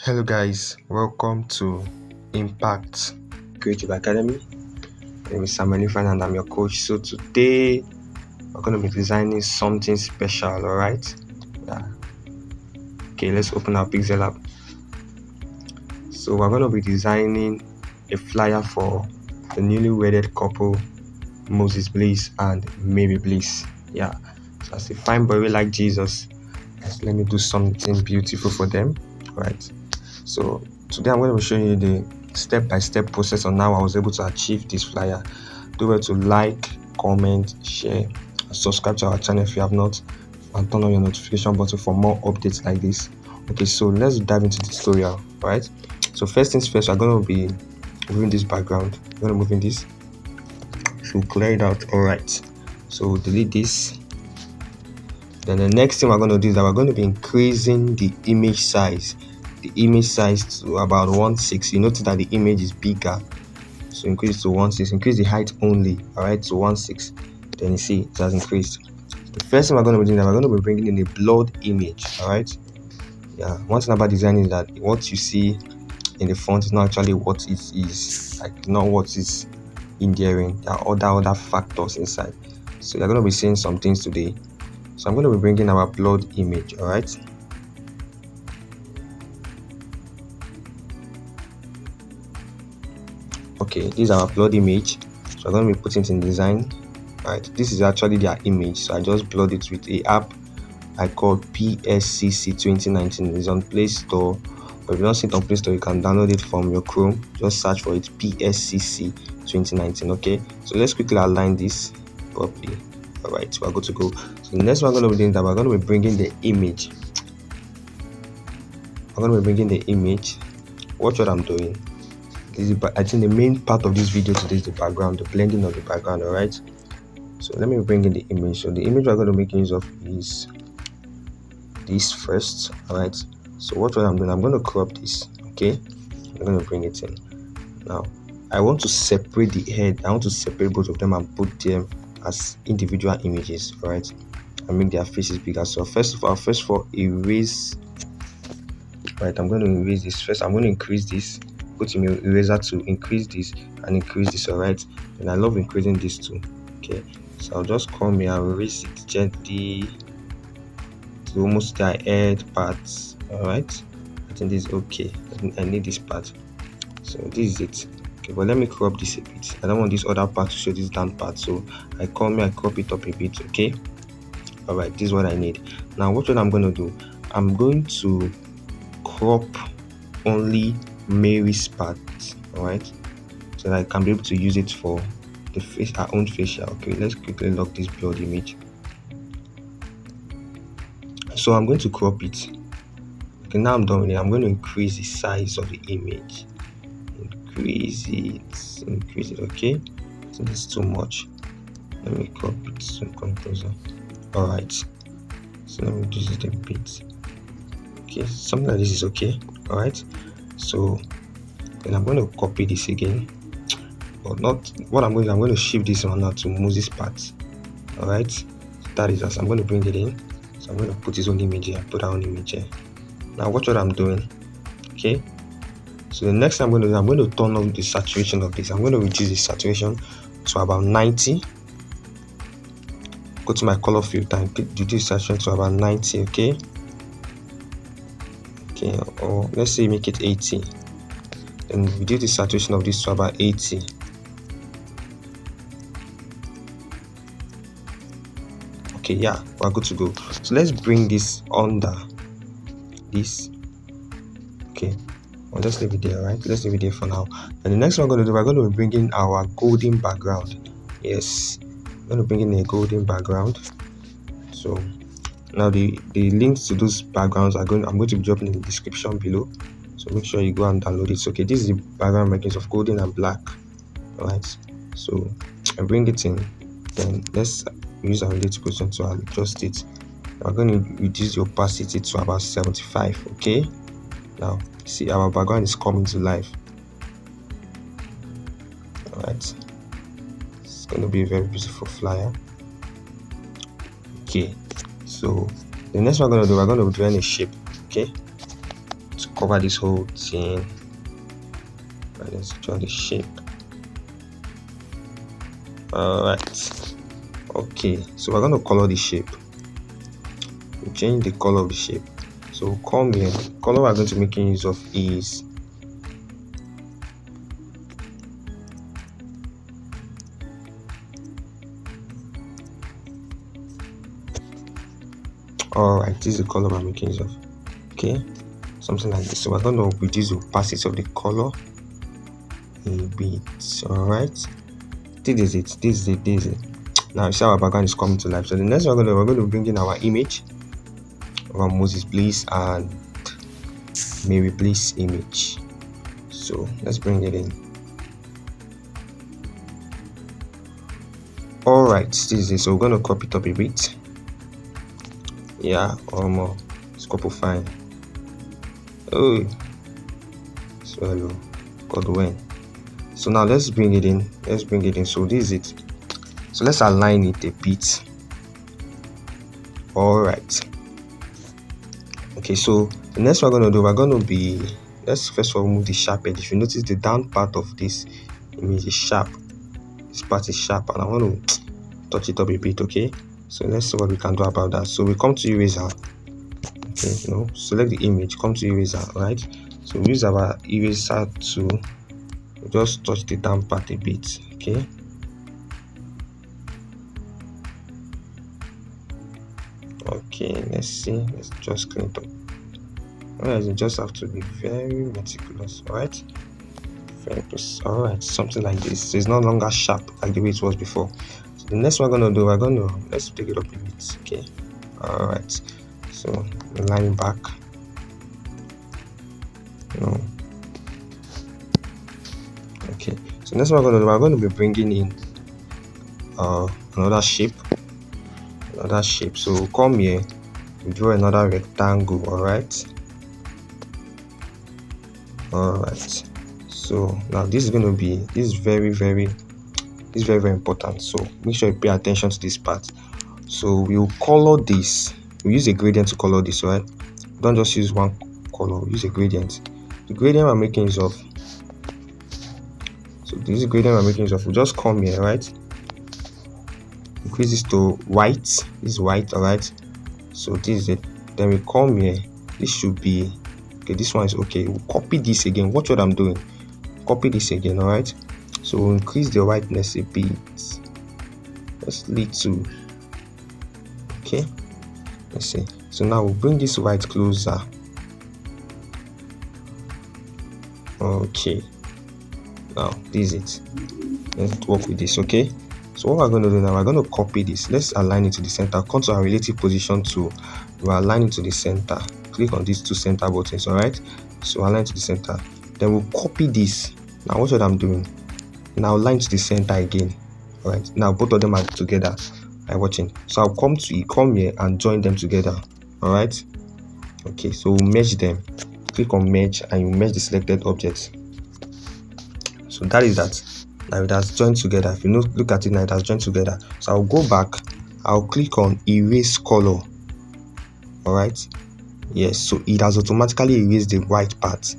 Hello guys, welcome to Impact Creative Academy. My name is Samuel and I'm your coach. So today we're going to be designing something special, alright? Yeah. Okay, let's open our PixelLab. So we're going to be designing a flyer for the newly wedded couple Moses Bliss and Mary Bliss. Yeah. So as a fine boy like Jesus, let me do something beautiful for them, right? So today I'm going to be showing you the step-by-step process on how I was able to achieve this flyer. Do well to like, comment, share, and subscribe to our channel if you have not, and turn on your notification button for more updates like this. Okay, so let's dive into the tutorial, right? So first things first, we're going to be moving this background. We're going to move in this. So clear it out. All right. So delete this. Then the next thing we're going to do is that we're going to be increasing the image size. The image size to about 1.6. You notice that the image is bigger, so increase it to 1.6. Increase the height only, all right, to 1.6. Then you see it has increased. The first thing we're going to be doing is we're going to be bringing in a blurred image, all right. Yeah, one thing about design is that what you see in the font is not actually what it is, like not what is endearing. There are other factors inside, so you're going to be seeing some things today. So I'm going to be bringing our blurred image, all right. Okay, this is our upload image, so I'm going to be putting it in design. Right, this is actually their image, so I just blurred it with a app I called PSCC 2019. It's on Play Store, but if you don't see it on Play Store, you can download it from your Chrome. Just search for it, PSCC 2019. Okay, so let's quickly align this properly. All right, we're good to go. So the next one we're going to be doing that we're going to be bringing the image. I'm going to be bringing the image. Watch what I'm doing. I think the main part of this video today is the background, the blending of the background. All right, so let me bring in the image. So the image we're going to make use of is this first. All right, so what I'm doing, I'm going to crop this. Okay, I'm going to bring it in. Now I want to separate the head. I want to separate both of them and put them as individual images. All right, and make their faces bigger. So first of all, erase. Right, I'm going to erase this first. I'm going to increase this. Put in your eraser to increase this and increase this. All right, and I love increasing this too. Okay, so I'll just come here and erase it gently to almost the head parts. All right, I think this is okay. I need this part, so this is it. Okay, but let me crop this a bit. I don't want this other part to show this down part, so I come here, I crop it up a bit. Okay, all right, this is what I need. Now what I'm going to do, I'm going to crop only Mary's part, all right, so that I can be able to use it for the face, our own facial. Okay, let's quickly lock this blurred image. So I'm going to crop it. Okay, now I'm done with it. I'm going to increase the size of the image. Increase it. Okay, so this is too much. Let me crop it so come closer. All right, so let me reduce it a bit. Okay, something like this is okay. All right, so then I'm going to copy this again, but not what I'm going to shift this one now to Moses part. All right, that is us. I'm going to bring it in, so I'm going to put his own image here, put our own image here. Now watch what I'm doing. Okay, so the next thing I'm going to do, I'm going to turn on the saturation of this. I'm going to reduce the saturation to about 90. Go to my color filter and reduce saturation to about 90. Okay, or let's say make it 80. And reduce the saturation of this to about 80. Okay, yeah, we're good to go. So let's bring this under this. Okay, well, let's leave it there, right? Let's leave it there for now. And the next one we're going to do, we're going to be bringing our golden background. Yes, I'm going to bring in a golden background. So now the links to those backgrounds I'm going to be dropping in the description below. So make sure you go and download it. So, okay, this is the background markings of golden and black. All right, so I bring it in. Then let's use our relative quotient to adjust it. We're going to reduce the opacity to about 75. Okay, now see our background is coming to life. All right, it's going to be a very beautiful flyer. Okay, so the next one we're going to do, we're going to be drawing a shape. Okay, to cover this whole thing. And let's draw the shape. Alright. Okay, so we're going to color the shape. We change the color of the shape. So come here. The color we're going to make use of is alright, this is the color we're making use of. Okay, something like this. So we're going to reduce the opacity of the color a bit. Alright, this is it. Now you see our background is coming to life. So the next we're going to bring in our image of our Moses Bliss and Mary Bliss image. So let's bring it in. Alright, this is it. So we're going to crop it up a bit. Yeah, or more. Scope of fine. Oh, swallow. God when. So now let's bring it in. So this is it. So let's align it a bit. Alright. Okay, so the next we're going to do, let's first of all move the sharp edge. If you notice, the down part of this image is sharp. This part is sharp, and I want to touch it up a bit. Okay, so let's see what we can do about that. So we come to eraser. Okay, select the image, come to eraser. Right, so we use our eraser to just touch the down part a bit. Okay, let's see. Let's just clean it up. Alright, you just have to be very meticulous. Alright, alright, something like this. So it's no longer sharp like the way it was before. So the next one we're gonna do, let's take it up a bit. Okay, alright, so line back. Okay, so next one we're going to be bringing in another shape. So come here, we draw another rectangle. Alright, so now this is very important, so make sure you pay attention to this part. So we'll color this. We use a gradient to color this, right? Don't just use one color, use a gradient. The gradient we're making use of, we just come here, right? Increase this to white. This is white. Alright, so this is it. Then we come here, this should be okay. This one is okay. We'll copy this again. Watch what I'm doing. Copy this again. Alright, so we'll increase the whiteness a bit, just little. Okay, let's see. So now we'll bring this white closer. Okay, now this is it. Let's work with this. Okay, so what we're going to do now, we're going to copy this. Let's align it to the center. Come to our relative position tool. We'll align it to the center. Click on these two center buttons. Alright, so align to the center. Then we'll copy this. Now watch what I'm doing. Now align to the center again. Alright, now both of them are together. By watching. So I'll come here and join them together. Alright, okay, so we'll merge them. Click on merge and you merge the selected objects. So that is that. Now it has joined together. If you look at it now, it has joined together. So I'll go back, I'll click on erase color. Alright, yes, so it has automatically erased the white part.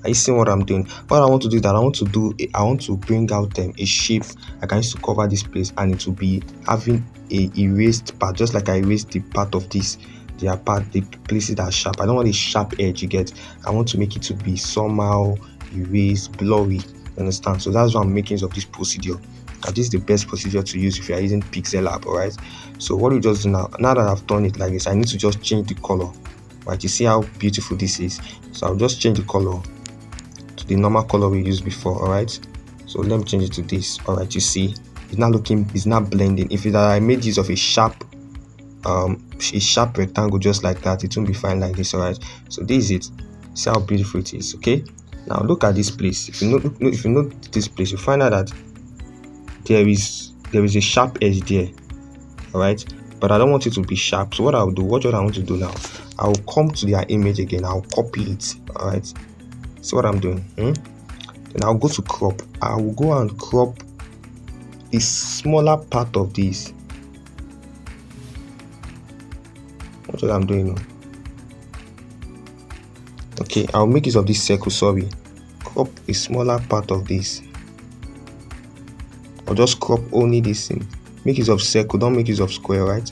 Are you seeing what I'm doing? What I want to do is that I want to bring out a shape I can use to cover this place, and it will be having a erased part, just like I erased the part of this. The places that are sharp. I don't want a sharp edge, you get. I want to make it to be somehow erased, blurry. You understand? So that's why I'm making use of this procedure. Now this is the best procedure to use if you are using PixelLab. Alright, so what we just do now that I've done it like this, I need to just change the color. Right, you see how beautiful this is. So I'll just change the color to the normal color we used before. Alright, so let me change it to this. Alright, you see it's not blending. If I made use of a sharp rectangle just like that, it won't be fine like this. Alright, so this is it. See how beautiful it is. Okay, now look at this place. If you note this place, you find out that there is a sharp edge there. Alright, but I don't want it to be sharp. So what I'll do, watch what I want to do now. I'll come to their image again. I'll copy it. Alright, see what I'm doing. Then I'll go to crop. I will go and crop a smaller part of this. Watch what I'm doing now. Okay, I'll make use of this circle. Sorry, crop a smaller part of this. I'll just crop only this thing. Make use of circle, don't make use of square, right?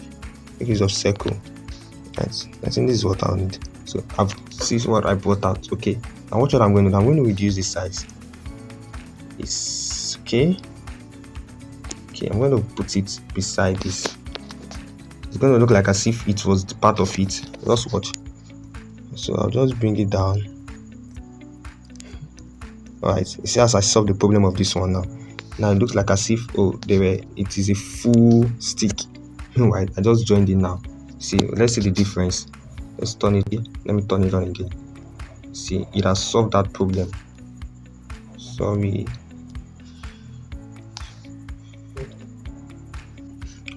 Make use of circle. Right, I think this is what I'll need. So this is what I brought out. Okay, now watch what I'm going to do. I'm going to reduce the size. It's okay. Okay, I'm going to put it beside this. It's going to look like as if it was the part of it. Just watch. So I'll just bring it down. Alright, you see as I solved the problem of this one now. Now it looks like as if it is a full stick. Right, I just joined it now. See, let's see the difference. Let's turn it here. Let me turn it on again. See, it has solved that problem. Sorry.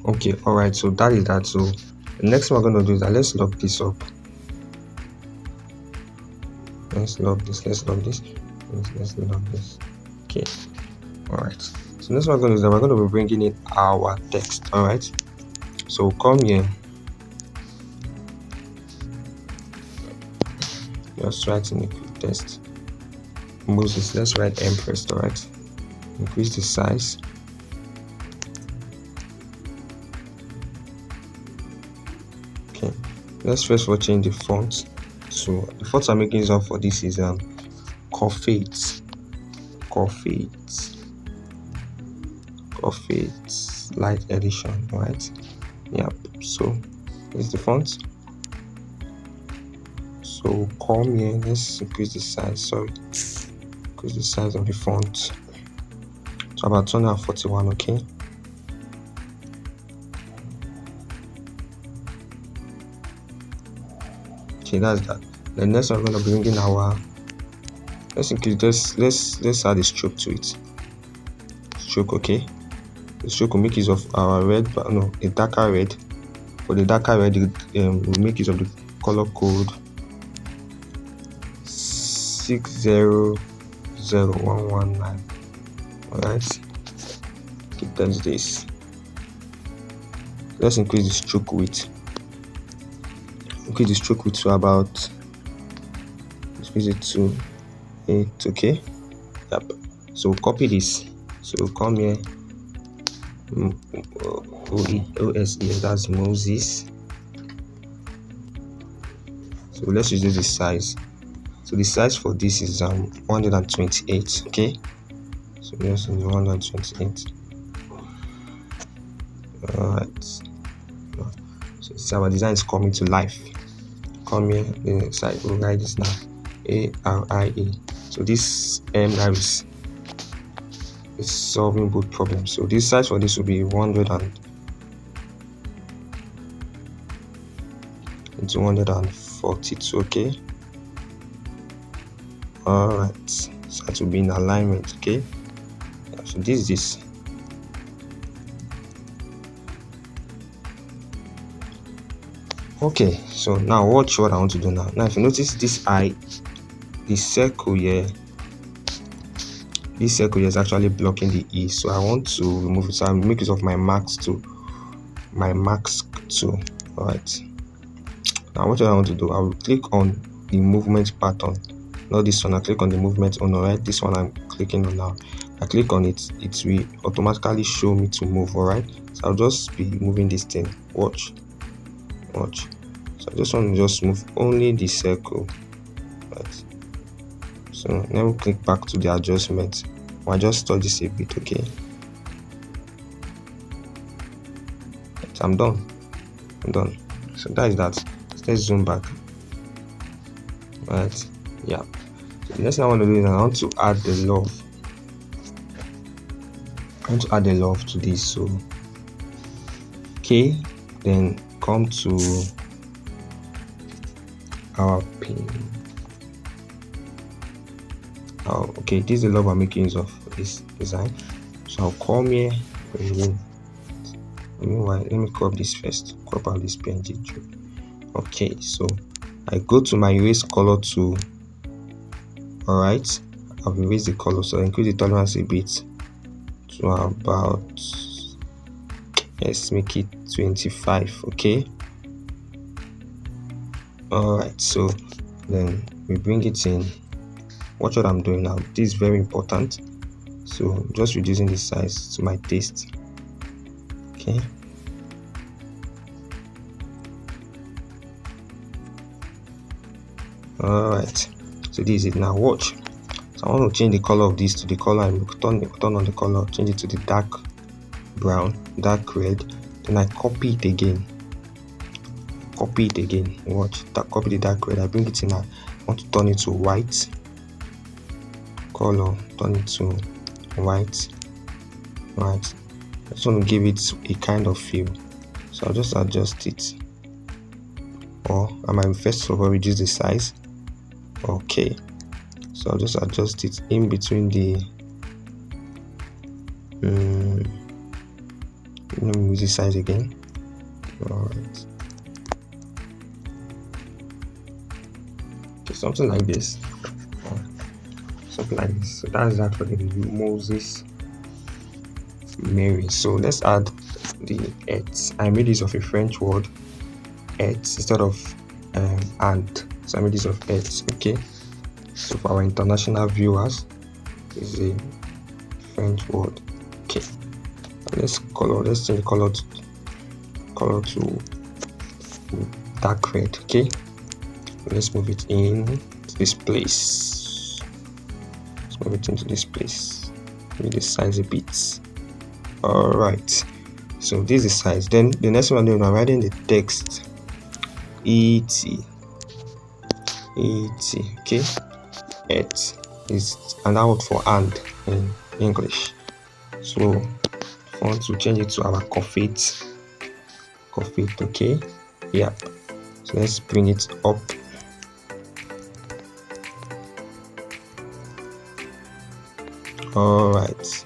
Okay, alright, so that is that. So the next thing we're going to do is that let's lock this up. Let's lock this. Let's lock this. Okay, alright. So next what we're going to do is that we're going to be bringing in our text. Alright, so come here. Just write in a quick text. Moses, let's write Empress. Alright, increase the size. Okay, let's first of all change the font. So the font I'm making use of for this is Coffeet light edition. Right, yep. So this is the font. So come here, let's increase the size. Increase the size of the font to about 241. Okay, that's that. The next one we're going to bring in our, let's add a stroke to it. Stroke. Okay, the stroke will make use of our red, but no, a darker red. For the darker red, we'll make use of the color code 600119. Alright, keep times this. Let's increase the stroke width. Increase the stroke width to about, increase it to 8. Okay, yep. So copy this. So come here, OSE, that's Moses. So let's use the size. So the size for this is 128. Okay, so let's use 128. Alright, so our design is coming to life. Come here, the side, we'll write this now, ARIA. So this is solving both problems. So this size for this will be 142. Okay, alright, so that will be in alignment. Okay, so this is this. Okay, so now watch what I want to do now. Now if you notice this this circle here is actually blocking the E, so I want to remove it. So I'll make use of my mask tool. Alright, now what I want to do, I will click on the movement pattern, not this one. I click on the movement on. Alright, this one I'm clicking on now. I click on it, it will automatically show me to move. Alright, so I'll just be moving this thing. Watch. So I just want to move only the circle. Right, so now we click back to the adjustment. I'll just store this a bit. Okay, right, I'm done. So that is that. Let's zoom back. Right, yeah. So the next thing I want to do is I want to add the love to this. So okay, then come to our pin. Okay, this is the love I'm making use of this design. So I'll come here. Meanwhile, let me crop this first. Crop out this PNG tree. Okay, so I go to my erase color tool. Alright, I've erased the color, so I increase the tolerance a bit to about, let's make it 25. Okay, alright, so then we bring it in. Watch what I'm doing now. This is very important. So just reducing the size to my taste. Okay. Alright. So this is it now. Watch. So I want to change the color of this to the color and turn on the color, change it to the dark brown, dark red. Then I copy it again. Watch. Copy the dark red. I bring it in. I want to turn it to white. Color, turn it to white. I just want to give it a kind of feel. So I'll just adjust it. Or I might first of all reduce the size. Okay. So I'll just adjust it in between the let me use the size again. Alright. Okay, something like this. So that's that for the Moses Mary. So let's add the et. I made use of a French word, et, instead of and. So I made use of et. Okay. So for our international viewers, is a French word. Okay. Let's change the color to dark red. Okay. Let's move it in to this place. Let's move it into this place. Make the size a bit. Alright. So this is the size. Then the next one I'm doing, I'm writing the text. Et. Okay. Et is another word for and in English. So I want to change it to our coffee. Okay. Yeah. So let's bring it up. Alright.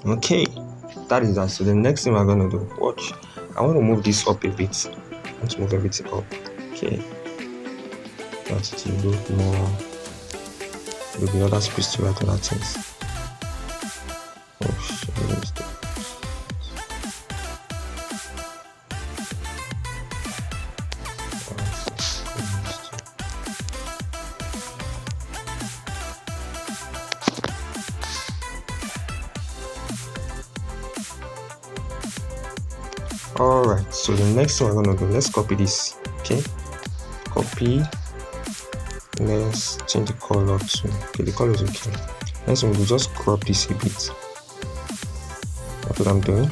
Okay. That is that. So the next thing we're gonna do, watch. I want to move this up a bit. I want to move everything up. Okay. That's to look more. There'll be other space to write other things. Oh shit. Alright, so the next thing we're gonna do, let's copy this. Okay, copy. Let's change the color to the color is okay. Next one, we'll just crop this a bit. That's what I'm doing.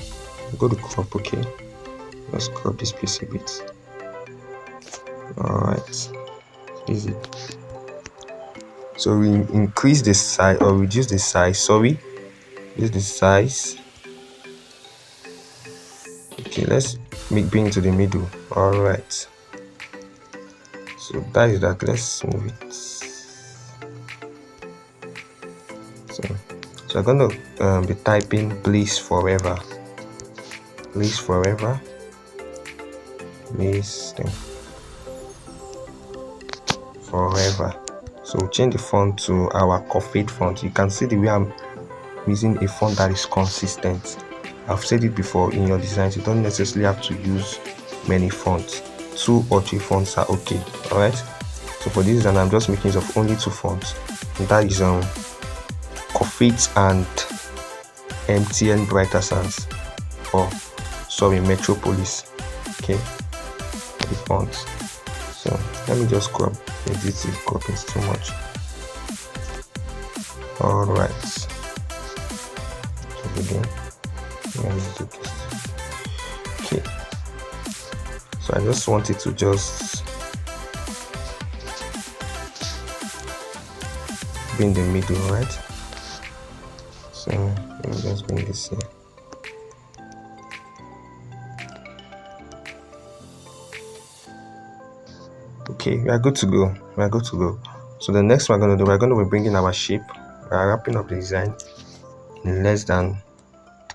Go to crop. Okay, let's crop this piece a bit. Alright, easy. So we increase the size or reduce the size. Reduce the size. Okay, let's bring it to the middle. Alright, so that is that. Let's move it. So I'm gonna be typing please forever. Please forever. Please forever. So change the font to our coffee font. You can see the way I'm using a font that is consistent. I've said it before, in your designs you don't necessarily have to use many fonts. 2 or 3 fonts are okay. Alright, so for this and I'm just making use of only 2 fonts, and that is Coffee and MTN Brighter Sans, or sorry, Metropolis. Okay, the fonts. So let me just crop. This is cropping too much. Alright, so again, let me do this. Okay, so I just want it to just be in the middle, right? So let me just bring this here. Okay, we are good to go. So the next one we're going to be bringing our shape. We are wrapping up the design in less than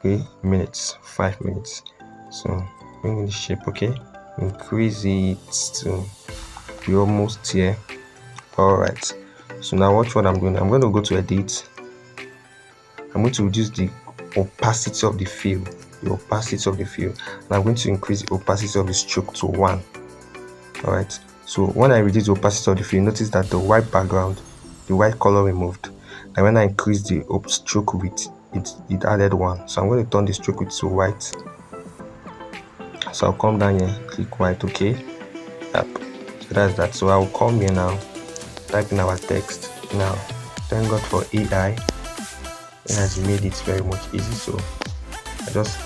3 minutes, 5 minutes. So bring in the shape. Okay, increase it to be almost here. Alright, so now watch what I'm doing. I'm going to go to edit. I'm going to reduce the opacity of the fill. the opacity of the view, and I'm going to increase the opacity of the stroke to 1. All right, so when I reduce the opacity of the view, notice that the white background, the white color removed. And when I increase the stroke width, it added 1. So I'm going to turn the stroke width to white. So I'll come down here, click white. Okay, yep. So that's that. So I'll come here now, type in our text. Now thank God for AI. It has made it very much easy. So I just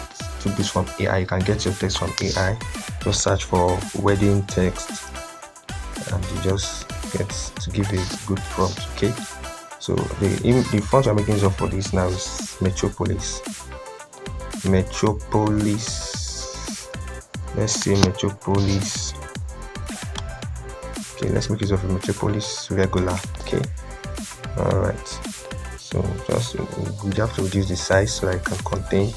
took this from AI. You can get your text from AI. Just search for wedding text and you just get to give a good prompt. Okay, so the font I'm making use of for this now is Metropolis. Let's say Metropolis. Okay, let's make use of a Metropolis regular. Okay, all right, so just we have to reduce the size so that it can contain.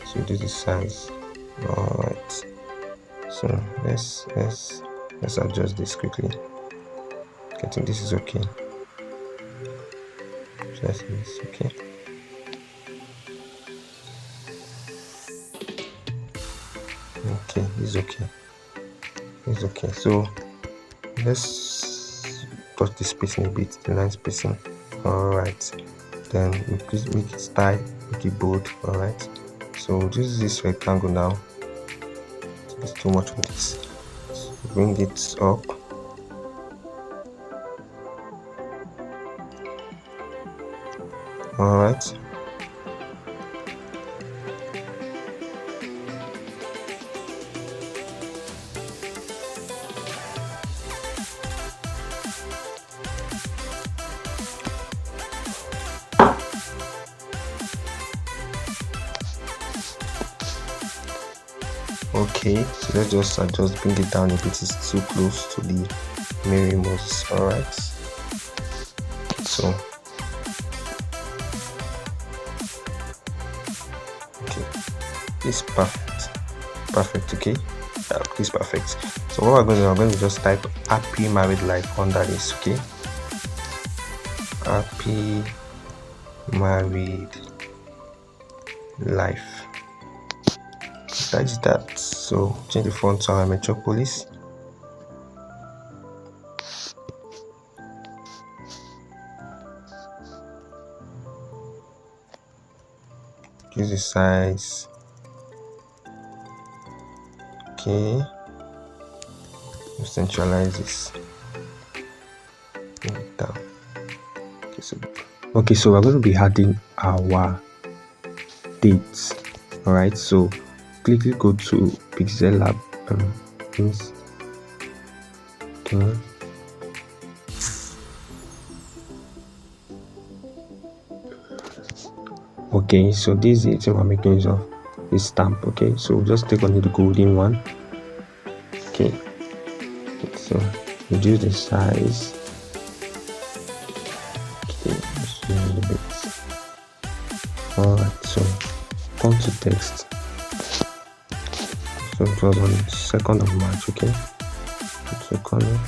So reduce the size. All right, so let's adjust this quickly. I think this is okay. Just this. Okay, this is okay. It's okay. So let's touch the spacing a bit, the line spacing. All right, then make it style, make it bold. All right, so this is this rectangle now. It's too much for this. So bring it up. All right. Okay, so let's just adjust, bring it down if it is too close to the mirror modes. All right, so okay, this is perfect. Okay, this is perfect. So what I'm going to just type happy married life under this. Okay, happy married life. That is that. So change the font to our Metropolis. Use the size. Okay, centralize this. Bring it down. Okay, so we're going to be adding our dates. All right, so quickly go to PixelLab. Okay, so this is the thing I'm making use of, this stamp. Okay, so just take on the golden one. Okay, so reduce the size. Okay, just a little bit. Alright, so come to text. So it was on 2nd of March. Okay, so color.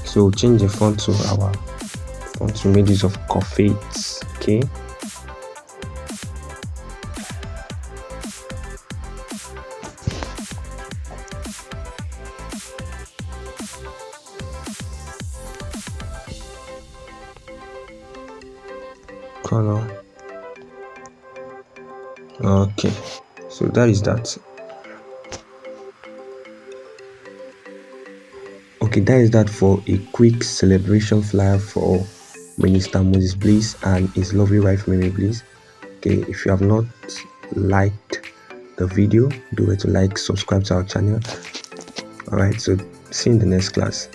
So change the font to our font we made use of Coffees. Okay, color. Okay, so that is that. Okay, that is that for a quick celebration flyer for Minister Moses Bliss and his lovely wife Mary Bliss. Okay, if you have not liked the video, do it to like, subscribe to our channel. All right, so see you in the next class.